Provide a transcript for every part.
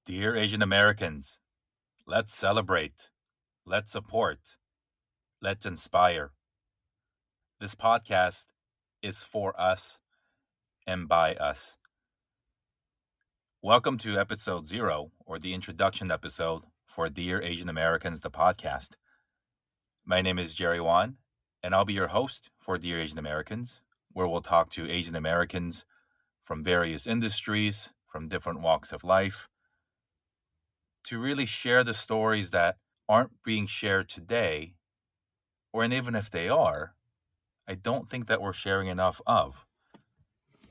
Dear Asian Americans, let's celebrate, let's support, let's inspire. This podcast is for us and by us. Welcome to episode 0, or the introduction episode for Dear Asian Americans, the podcast. My name is Jerry Wan, and I'll be your host for Dear Asian Americans, where we'll talk to Asian Americans from various industries, from different walks of life, to really share the stories that aren't being shared today, and even if they are, I don't think that we're sharing enough of.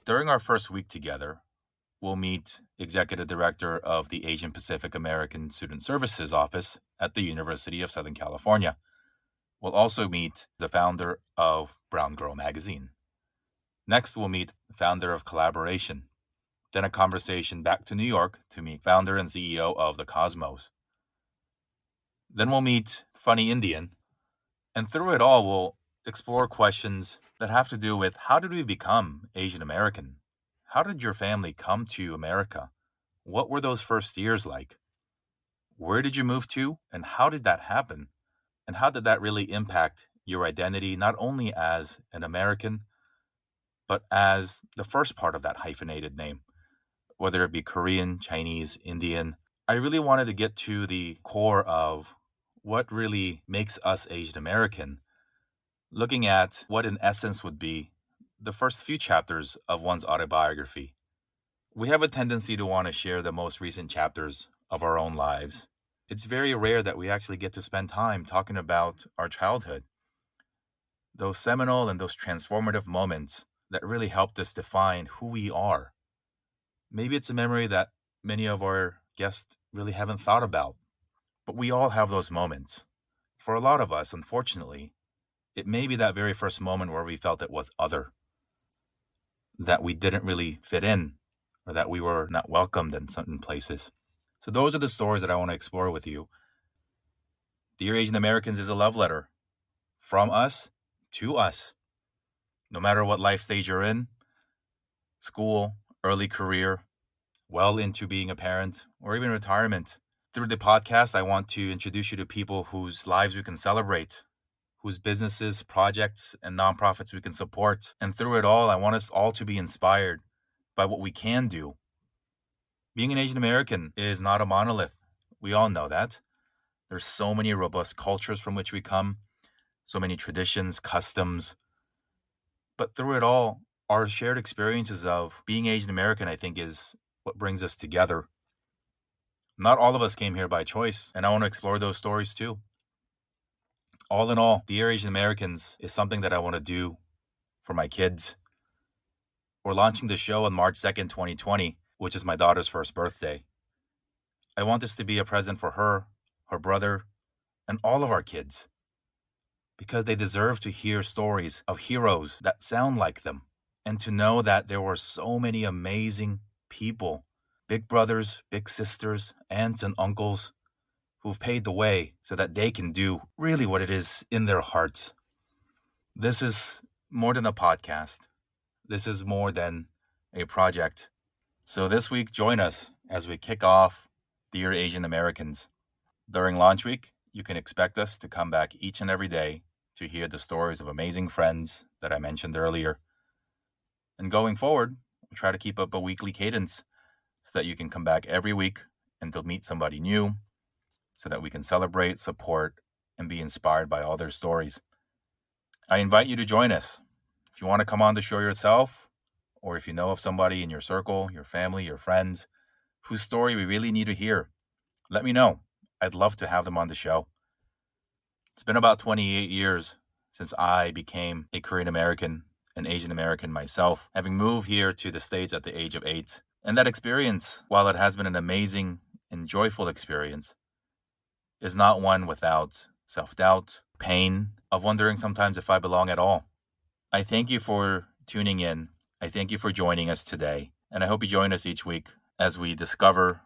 During our first week together, we'll meet Executive Director of the Asian Pacific American Student Services Office at the University of Southern California. We'll also meet the founder of Brown Girl Magazine. Next, we'll meet the founder of Collaboration. Then a conversation back to New York to meet founder and CEO of The Cosmos. Then we'll meet Funny Indian. And through it all, we'll explore questions that have to do with how did we become Asian American? How did your family come to America? What were those first years like? Where did you move to? And how did that happen? And how did that really impact your identity, not only as an American, but as the first part of that hyphenated name, whether it be Korean, Chinese, Indian? I really wanted to get to the core of what really makes us Asian American, looking at what in essence would be the first few chapters of one's autobiography. We have a tendency to want to share the most recent chapters of our own lives. It's very rare that we actually get to spend time talking about our childhood, those seminal and those transformative moments that really helped us define who we are. Maybe it's a memory that many of our guests really haven't thought about, but we all have those moments. For a lot of us, unfortunately, it may be that very first moment where we felt it was other, that we didn't really fit in, or that we were not welcomed in certain places. So those are the stories that I want to explore with you. Dear Asian Americans is a love letter from us to us. No matter what life stage you're in, school, early career, well into being a parent, or even retirement. Through the podcast, I want to introduce you to people whose lives we can celebrate, whose businesses, projects, and nonprofits we can support. And through it all, I want us all to be inspired by what we can do. Being an Asian American is not a monolith. We all know that. There's so many robust cultures from which we come, so many traditions, customs. But through it all, our shared experiences of being Asian American, I think, is what brings us together. Not all of us came here by choice, and I want to explore those stories too. All in all, Dear Asian Americans is something that I want to do for my kids. We're launching the show on March 2nd, 2020, which is my daughter's first birthday. I want this to be a present for her, her brother, and all of our kids, because they deserve to hear stories of heroes that sound like them, and to know that there were so many amazing people, big brothers, big sisters, aunts, and uncles who've paved the way so that they can do really what it is in their hearts. This is more than a podcast. This is more than a project. So this week, join us as we kick off Dear Asian Americans. During launch week, you can expect us to come back each and every day to hear the stories of amazing friends that I mentioned earlier. And going forward, we'll try to keep up a weekly cadence so that you can come back every week and to meet somebody new, so that we can celebrate, support, and be inspired by all their stories. I invite you to join us. If you want to come on the show yourself, or if you know of somebody in your circle, your family, your friends, whose story we really need to hear, let me know. I'd love to have them on the show. It's been about 28 years since I became a Korean American, an Asian American myself, having moved here to the States at the age of 8. And that experience, while it has been an amazing and joyful experience, is not one without self-doubt, pain, of wondering sometimes if I belong at all. I thank you for tuning in. I thank you for joining us today. And I hope you join us each week as we discover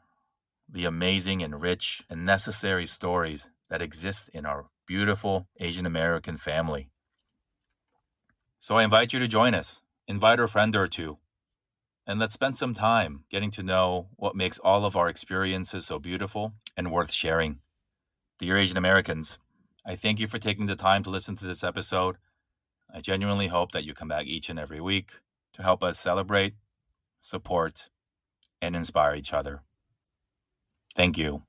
the amazing and rich and necessary stories that exist in our beautiful Asian American family. So I invite you to join us. Invite a friend or two. and let's spend some time getting to know what makes all of our experiences so beautiful and worth sharing. Dear Asian Americans, I thank you for taking the time to listen to this episode. I genuinely hope that you come back each and every week to help us celebrate, support, and inspire each other. Thank you.